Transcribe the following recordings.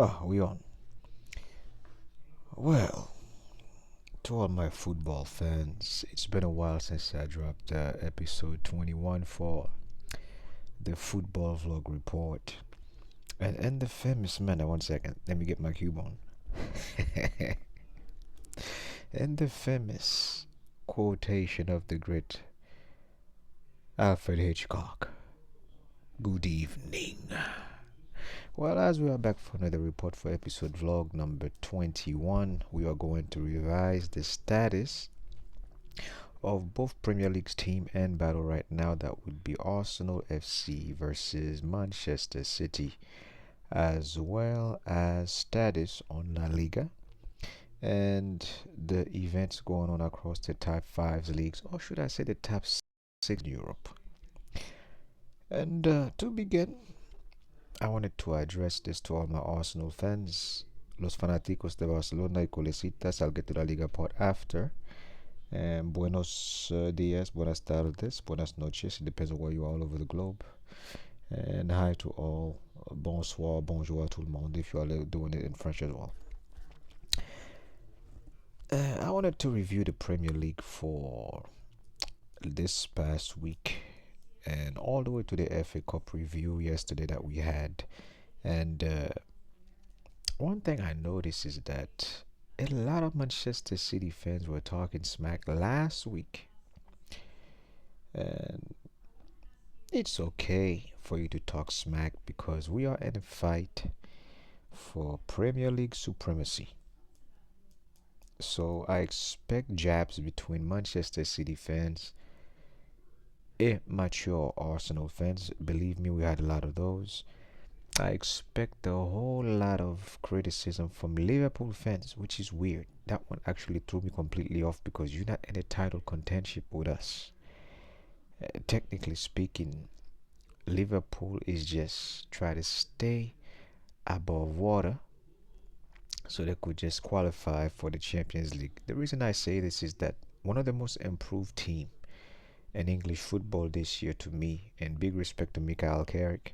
Oh, we on. Well, to all my football fans, it's been a while since I dropped episode 21 for the football vlog report. And the famous man, one second, let me get my cube on. And the famous quotation of the great Alfred Hitchcock. Good evening. Well, as we are back for another report for episode vlog number 21, we are going to revise the status of both Premier League's team and battle right now. That would be Arsenal FC versus Manchester City, as well as status on La Liga and the events going on across the top 5 leagues, or should I say the top 6 in Europe. And to begin, I wanted to address this to all my Arsenal fans. Los fanáticos de Barcelona y Colecitas. I'll get to the Liga part after. Buenos dias, buenas tardes, buenas noches. It depends on where you are all over the globe. And hi to all. Bonsoir, bonjour à tout le monde if you are doing it in French as well. I wanted to review the Premier League for this past week and all the way to the FA Cup review yesterday that we had. And one thing I noticed is that a lot of Manchester City fans were talking smack last week. And it's okay for you to talk smack because we are in a fight for Premier League supremacy. So I expect jabs between Manchester City fans, immature Arsenal fans. Believe me, we had a lot of those. I expect a whole lot of criticism from Liverpool fans, which is weird. That one actually threw me completely off because you're not in a title contention with us. Technically speaking, Liverpool is just try to stay above water so they could just qualify for the Champions League. The reason I say this is that one of the most improved team in English football this year to me, and big respect to Michael Carrick,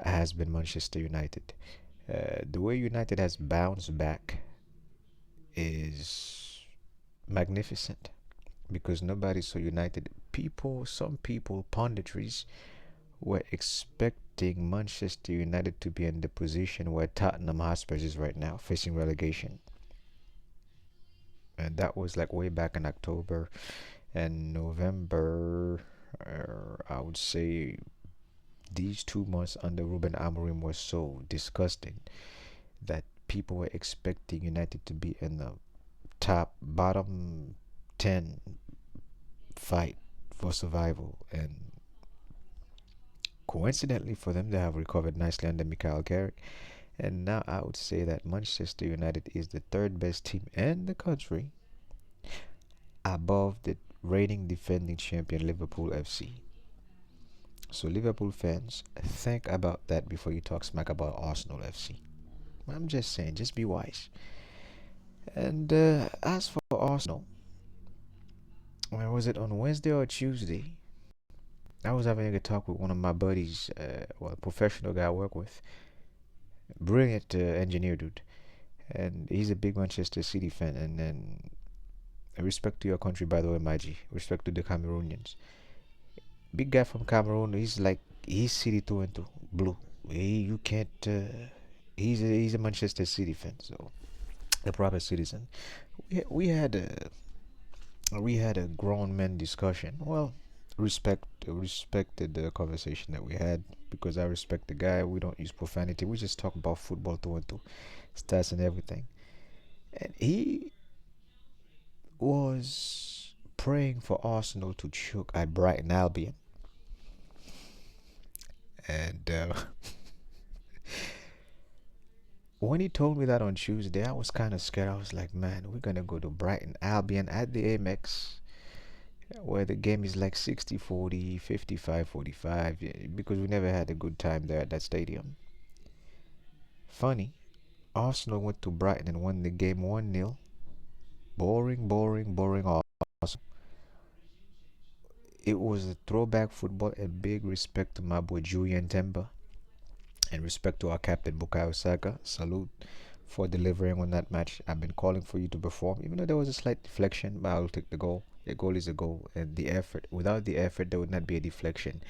has been Manchester United. The way United has bounced back is magnificent because nobody saw United. Some people, punditries, were expecting Manchester United to be in the position where Tottenham Hotspur is right now, facing relegation. And that was like way back in October and November. I would say these 2 months under Ruben Amorim were so disgusting that people were expecting United to be in the bottom 10 fight for survival. And coincidentally for them, they have recovered nicely under Michael Carrick. And now I would say that Manchester United is the third best team in the country, above the reigning defending champion Liverpool FC. So Liverpool fans, think about that before you talk smack about Arsenal FC. I'm just saying, just be wise. And as for Arsenal, where was it, on Wednesday or Tuesday? I was having a talk with one of my buddies, a professional guy I work with, brilliant engineer dude, and he's a big Manchester City fan. And then, respect to your country, by the way, Maji. Respect to the Cameroonians. Big guy from Cameroon. He's City through and through, blue. You can't. He's a Manchester City fan, so a proper citizen. We had a grown man discussion. Well, respected the conversation that we had because I respect the guy. We don't use profanity. We just talk about football through and through, stats and everything. And he was praying for Arsenal to choke at Brighton Albion. And when he told me that on Tuesday, I was kind of scared. I was like, man, we're going to go to Brighton Albion at the Amex, where the game is like 60-40, 55-45, because we never had a good time there at that stadium. Funny, Arsenal went to Brighton and won the game 1-0. Boring, boring, boring Arsenal. It was a throwback football. A big respect to my boy Julian Timber. And respect to our captain Bukayo Saka. Salute for delivering on that match. I've been calling for you to perform, even though there was a slight deflection, but I'll take the goal. A goal is a goal, and the effort. Without the effort, there would not be a deflection,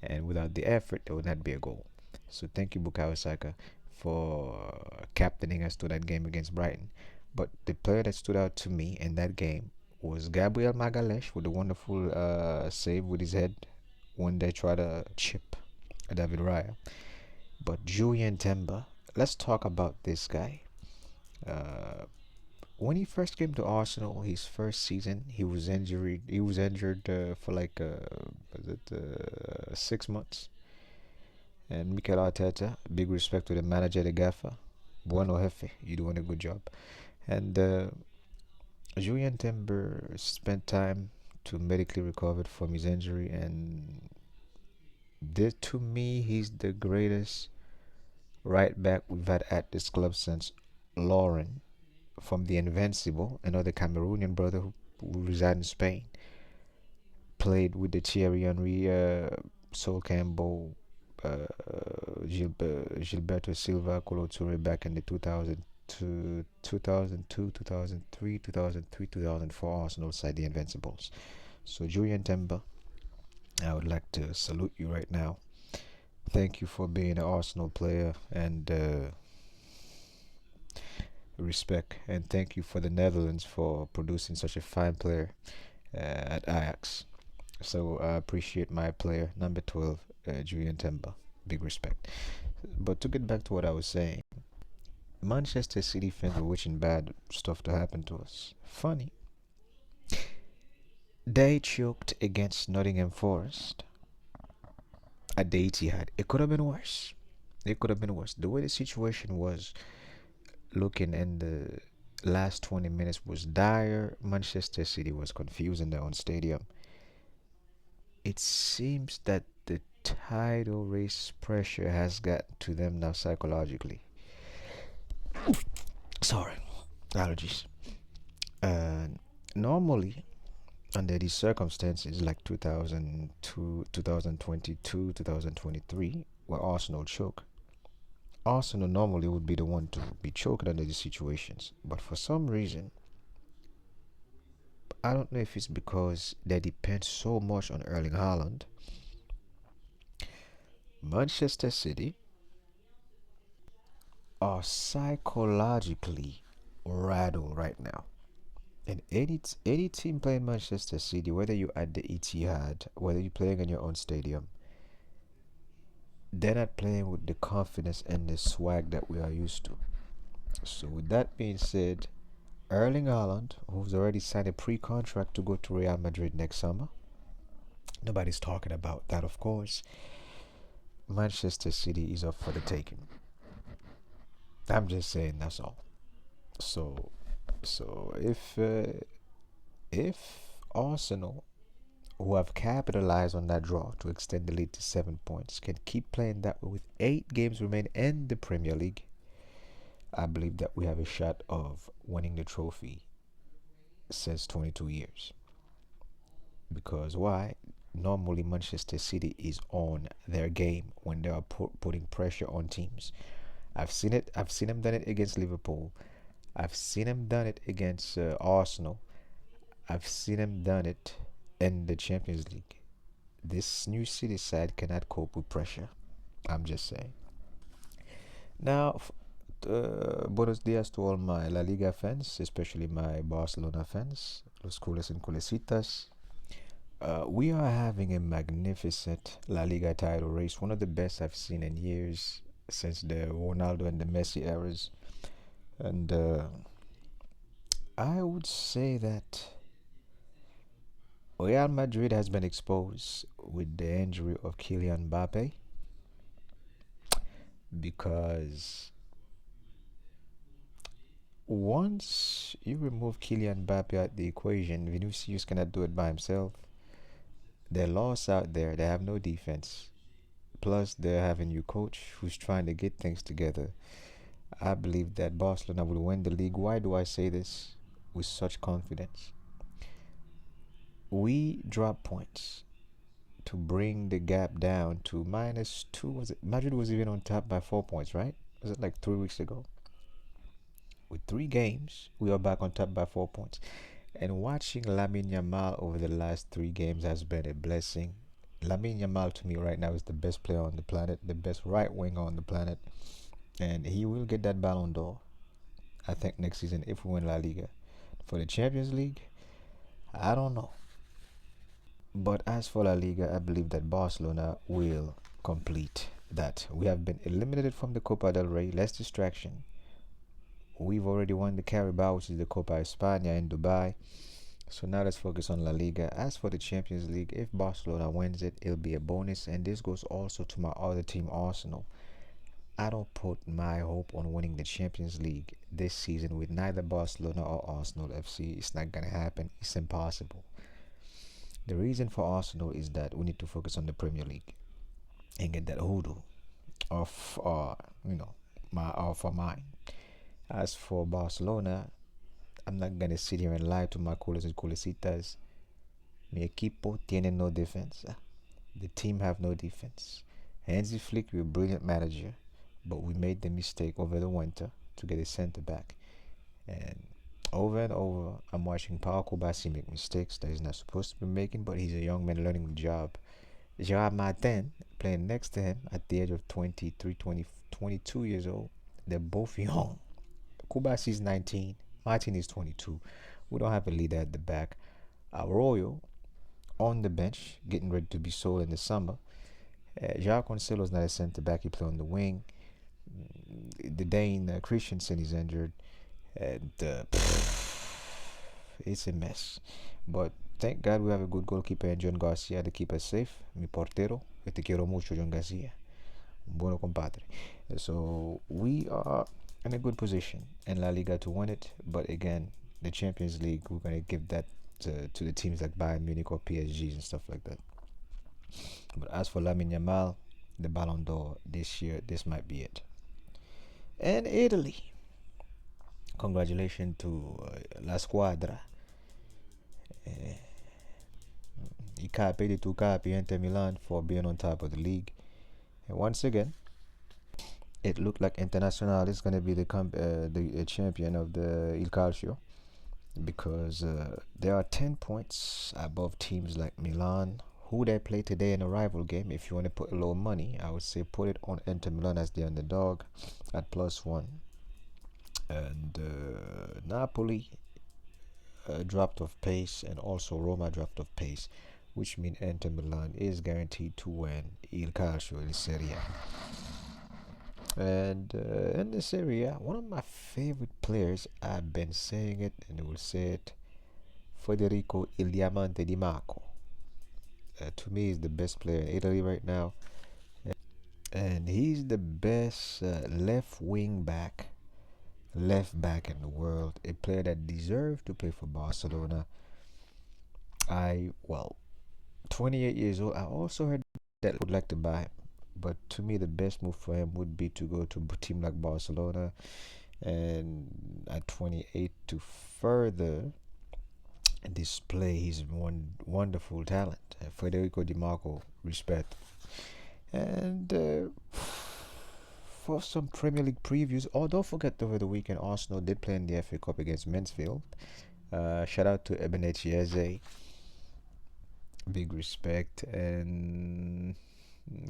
and without the effort, there would not be a goal. So thank you, Bukayo Saka, for captaining us to that game against Brighton. But the player that stood out to me in that game was Gabriel Magalhaes with a wonderful save with his head when they try to chip David Raya. But Julian Timber, let's talk about this guy. Uh, when he first came to Arsenal, his first season, he was injured. He was injured for like was it 6 months. And Mikel Arteta, big respect to the manager, the gaffer. Bueno jefe, you're doing a good job. And Julian Timber spent time to medically recover from his injury, and this, to me, he's the greatest right back we've had at this club since Lauren from the Invincible, another Cameroonian brother who resides in Spain, played with the Thierry Henry, Sol Campbell, Gilberto Silva, Kolo Toure back in the 2002, 2003, 2004 Arsenal side, the Invincibles. So Julian Timber, I would like to salute you right now. Thank you for being an Arsenal player, and respect, and thank you for the Netherlands for producing such a fine player at Ajax. So I appreciate my player number 12, Julian Timber. Big respect. But to get back to what I was saying, Manchester City fans were wishing bad stuff to happen to us. Funny, they choked against Nottingham Forest at the Etihad. It could have been worse. It could have been worse. The way the situation was looking in the last 20 minutes was dire. Manchester City was confused in their own stadium. It seems that the title race pressure has gotten to them now psychologically. Sorry, allergies. Normally, under these circumstances, like 2002, 2022, 2023, where Arsenal choke, Arsenal normally would be the one to be choked under these situations. But for some reason, I don't know if it's because they depend so much on Erling Haaland. Manchester City are psychologically rattled right now. And any team playing Manchester City, whether you're at the Etihad, whether you're playing in your own stadium, they're not playing with the confidence and the swag that we are used to. So with that being said, Erling Haaland, who's already signed a pre-contract to go to Real Madrid next summer, nobody's talking about that, of course. Manchester City is up for the taking. I'm just saying, that's all. So, if Arsenal, who have capitalized on that draw to extend the lead to 7 points, can keep playing that way with 8 games remaining in the Premier League, I believe that we have a shot of winning the trophy since 22 years. Because why? Normally Manchester City is on their game when they are putting pressure on teams. I've seen it. I've seen them done it against Liverpool. I've seen them done it against Arsenal. I've seen them done it in the Champions League. This new City side cannot cope with pressure. I'm just saying. Now, buenos dias to all my La Liga fans, especially my Barcelona fans, los cules and culecitas. We are having a magnificent La Liga title race, one of the best I've seen in years since the Ronaldo and the Messi eras. And I would say that Real Madrid has been exposed with the injury of Kylian Mbappe, because once you remove Kylian Mbappe out the equation, Vinicius cannot do it by himself. They're lost out there. They have no defense. Plus, they're having a new coach who's trying to get things together. I believe that Barcelona will win the league. Why do I say this with such confidence? We drop points to bring the gap down to -2. Was it Madrid was even on top by 4 points, right? Was it like 3 weeks ago? With 3 games, we are back on top by 4 points. And watching Lamine Yamal over the last 3 games has been a blessing. Lamine Yamal to me right now is the best player on the planet, the best right winger on the planet, and he will get that Ballon d'Or. I think next season if we win La Liga. For the Champions League, I don't know. But as for La Liga, I believe that Barcelona will complete that. We have been eliminated from the Copa del Rey. Less distraction. We've already won the Carabao, which is the Copa España in Dubai. So now let's focus on La Liga. As for the Champions League, if Barcelona wins it, it'll be a bonus. And this goes also to my other team, Arsenal. I don't put my hope on winning the Champions League this season with neither Barcelona or Arsenal FC. It's not gonna happen. It's impossible. The reason for Arsenal is that we need to focus on the Premier League and get that hoodoo off my off our mind. As for Barcelona, I'm not gonna sit here and lie to my coolers and coolecitas. Mi equipo tiene no defense. The team have no defense. Hansi Flick, you're a brilliant manager, but we made the mistake over the winter to get a center back. And over, I'm watching Paul Kubasi make mistakes that he's not supposed to be making, but he's a young man learning the job. Gerard Martin, playing next to him at the age of 23, 20, 22 years old. They're both young. Kubasi is 19, Martin is 22. We don't have a leader at the back. Arroyo on the bench, getting ready to be sold in the summer. Jacques Cancelo's not a center back, he play on the wing. The Dane Christensen is injured. And it's a mess. But thank God we have a good goalkeeper in John Garcia to keep us safe. Mi portero, yo te quiero mucho, John Garcia. Bueno compadre. So we are in a good position in La Liga to win it. But again, the Champions League, we're going to give that to the teams like Bayern Munich or PSGs and stuff like that. But as for Lamine Yamal, the Ballon d'Or this year, this might be it. And Italy, congratulations to La Squadra. I capi di tu capi Inter Milan for being on top of the league. And once again, it looked like Internazionale is going to be the champion of the Il Calcio, because they are 10 points above teams like Milan, who they play today in a rival game. If you want to put a little money, I would say put it on Inter Milan as the underdog at +1. And Napoli dropped off pace, and also Roma dropped off pace, which means Inter Milan is guaranteed to win Il Calcio, Il Serie A. And in the Serie A, one of my favorite players, I've been saying it and I will say it, Federico Il Diamante Di Marco. To me, he's the best player in Italy right now. And he's the best left back in the world. A player that deserves to play for Barcelona. 28 years old. I also heard that would like to buy him. But to me, the best move for him would be to go to a team like Barcelona, and at 28 to further display his wonderful talent. Federico Di Marco, respect. And for some Premier League previews, don't forget over the weekend, Arsenal did play in the FA Cup against Mansfield. Shout out to Ebenezer Eze. Big respect, and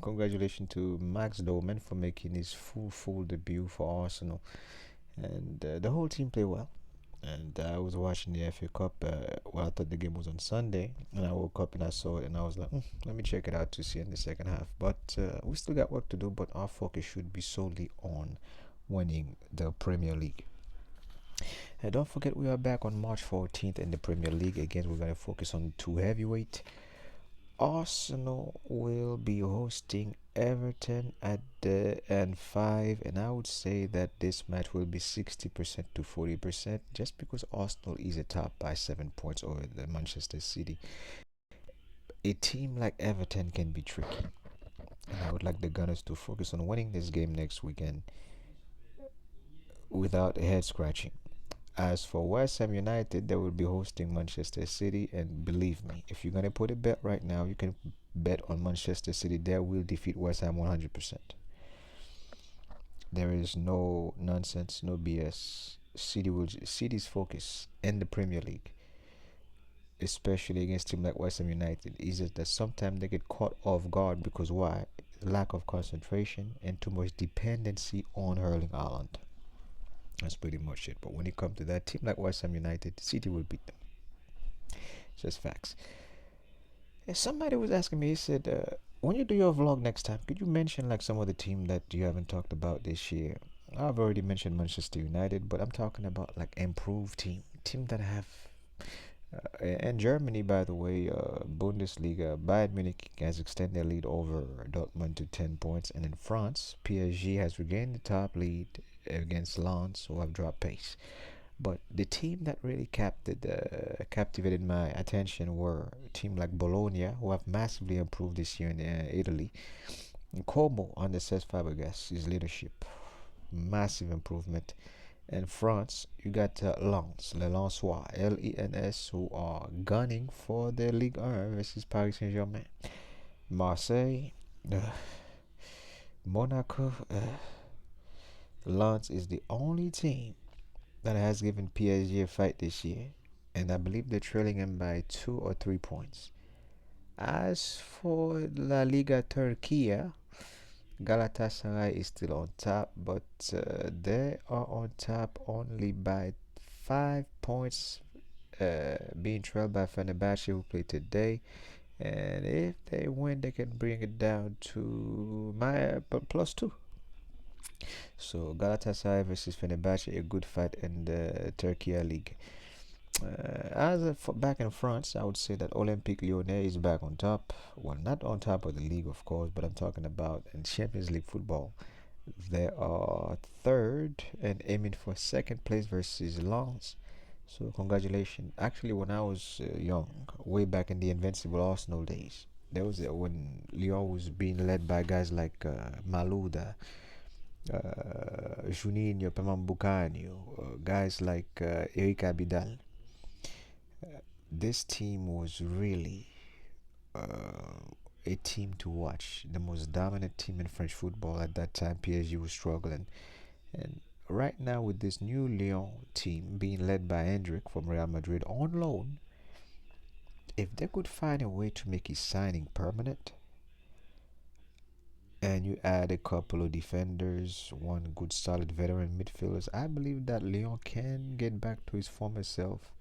congratulations to Max Doman for making his full debut for Arsenal. And the whole team played well. And I was watching the FA Cup. I thought the game was on Sunday, and I woke up and I saw it, and I was like, let me check it out to see in the second half. But we still got work to do, but our focus should be solely on winning the Premier League. And don't forget, we are back on March 14th in the Premier League. Again, we're going to focus on 2 heavyweight. Arsenal will be hosting Everton at the N5, and I would say that this match will be 60% to 40%, just because Arsenal is a top by 7 points over the Manchester City. A team like Everton can be tricky, and I would like the Gunners to focus on winning this game next weekend without a head scratching. As for West Ham United, they will be hosting Manchester City, and believe me, if you're gonna put a bet right now, you can bet on Manchester City. They will defeat West Ham 100%. There is no nonsense, no BS. City's focus in the Premier League, especially against team like West Ham United, is just that sometimes they get caught off guard because why? Lack of concentration and too much dependency on Erling Haaland. That's pretty much it. But when it comes to that team like West Ham United, City will beat them. Just facts. And somebody was asking me, he said, when you do your vlog next time, could you mention like some of the team that you haven't talked about this year? I've already mentioned Manchester United, but I'm talking about like improved team that have. And Germany, by the way, Bundesliga, Bayern Munich has extended their lead over Dortmund to 10 points. And in France, PSG has regained the top lead against Lens, who have dropped pace. But the team that really captivated my attention were a team like Bologna, who have massively improved this year in Italy. And Como under Cesc Fabregas, his leadership, massive improvement. In France, you got Lens, Le Lensois, Lens, who are gunning for their Ligue 1 versus Paris Saint-Germain. Marseille, Monaco, Lens is the only team that has given PSG a fight this year, and I believe they're trailing him by 2 or 3 points. As for La Liga Turkey, Galatasaray is still on top, but they are on top only by 5 points, being trailed by Fenerbahce, who played today. And if they win, they can bring it down to my +2. So Galatasaray versus Fenerbahce, a good fight in the Turkey League. Back in France, I would say that Olympique Lyonnais is back on top. Well, not on top of the league, of course, but I'm talking about in Champions League football. They are third and aiming for second place versus Lens. So congratulations. Actually, when I was young, way back in the invincible Arsenal days, there was when Lyon was being led by guys like Malouda, Juninho, Pamambucanio, guys like Eric Abidal. This team was really a team to watch. The most dominant team in French football at that time. PSG was struggling, and right now with this new Lyon team being led by Hendrick from Real Madrid on loan, if they could find a way to make his signing permanent, and you add a couple of defenders, one good solid veteran midfielders, I believe that Lyon can get back to his former self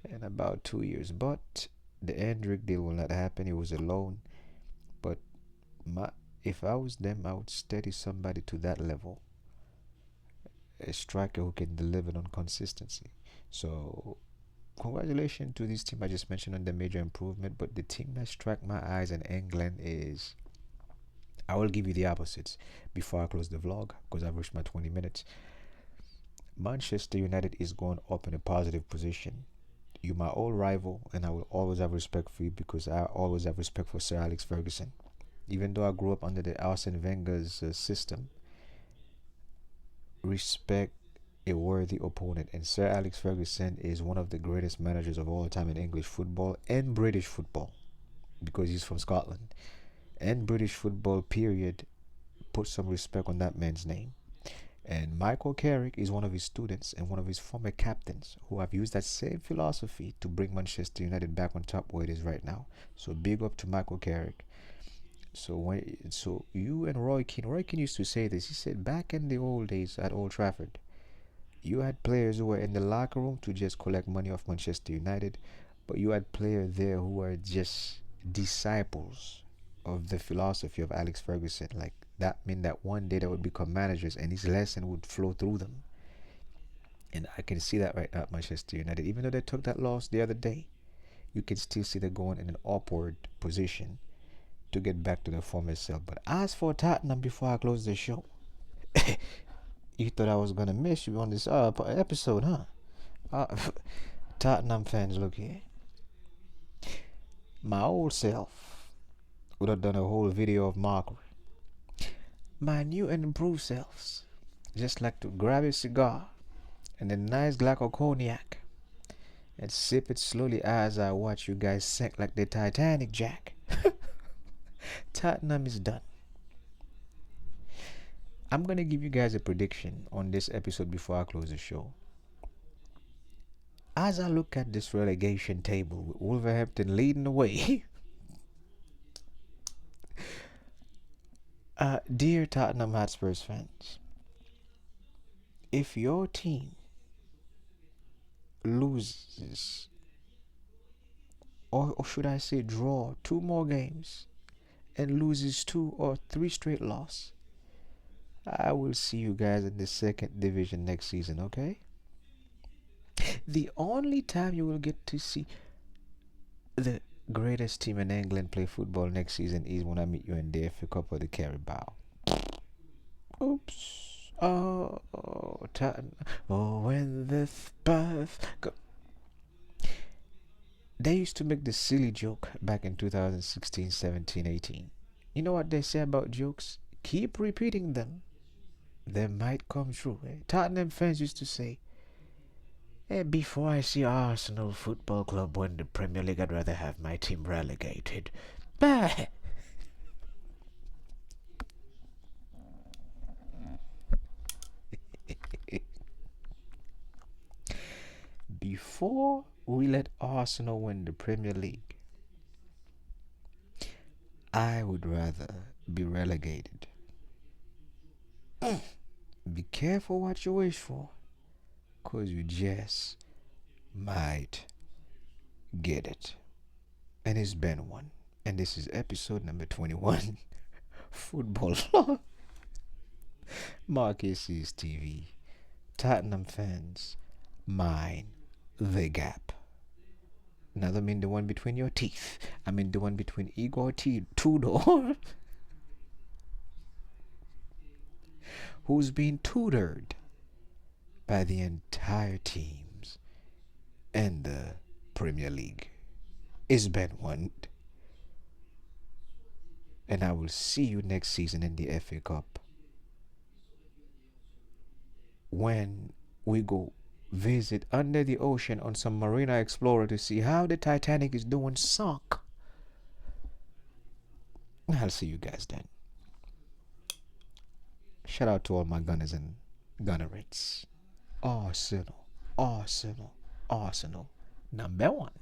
in about 2 years. But the Hendrick deal will not happen. It was a loan. But if I was them, I would steady somebody to that level, a striker who can deliver on consistency. So congratulations to this team I just mentioned on the major improvement. But the team that struck my eyes in England is, I will give you the opposites before I close the vlog because I've reached my 20 minutes. Manchester United is going up in a positive position. You're my old rival, and I will always have respect for you because I always have respect for Sir Alex Ferguson. Even though I grew up under the Arsene Wenger's system, respect a worthy opponent. And Sir Alex Ferguson is one of the greatest managers of all time in English football and British football because he's from Scotland. And British football, period. Put some respect on that man's name. And Michael Carrick is one of his students and one of his former captains who have used that same philosophy to bring Manchester United back on top where it is right now. So big up to Michael Carrick. So you and Roy Keane used to say this. He said back in the old days at Old Trafford, you had players who were in the locker room to just collect money off Manchester United, but you had players there who were just disciples of the philosophy of Alex Ferguson. Like that meant that one day they would become managers and his lesson would flow through them. And I can see that right now at Manchester United. Even though they took that loss the other day, you can still see them going in an upward position to get back to their former self. But as for Tottenham, before I close the show, you thought I was gonna miss you on this episode, huh? Tottenham fans, look here. My old self would have done a whole video of mockery. My new and improved selves just like to grab a cigar and a nice glass of cognac and sip it slowly as I watch you guys sink like the Titanic, Jack. Tottenham is done. I'm gonna give you guys a prediction on this episode before I close the show. As I look at this relegation table with Wolverhampton leading the way, dear Tottenham Hotspurs fans, if your team loses, or should I say draw two more games and loses two or three straight losses, I will see you guys in the second division next season, okay? The only time you will get to see the greatest team in England play football next season is when I meet you in the FA Cup or the Carabao. Oops. Oh, when the Spurs go. They used to make this silly joke back in 2016, 17, 18. You know what they say about jokes? Keep repeating them. They might come true. Tottenham fans used to say, before I see Arsenal Football Club win the Premier League, I'd rather have my team relegated. Bah! Before we let Arsenal win the Premier League, I would rather be relegated. Be careful what you wish for, cause you just might get it. And it's been one. And this is episode number 21. Football. Marcus's TV. Tottenham fans, mind the gap. Now, I don't mean the one between your teeth. I mean the one between Igor Tudor, who's been tutored by the entire teams in the Premier League. It's been one. And I will see you next season in the FA Cup, when we go visit under the ocean on some Marina Explorer to see how the Titanic is doing sunk. I'll see you guys then. Shout out to all my gunners and gunnerettes. Arsenal, Arsenal, Arsenal. Number one.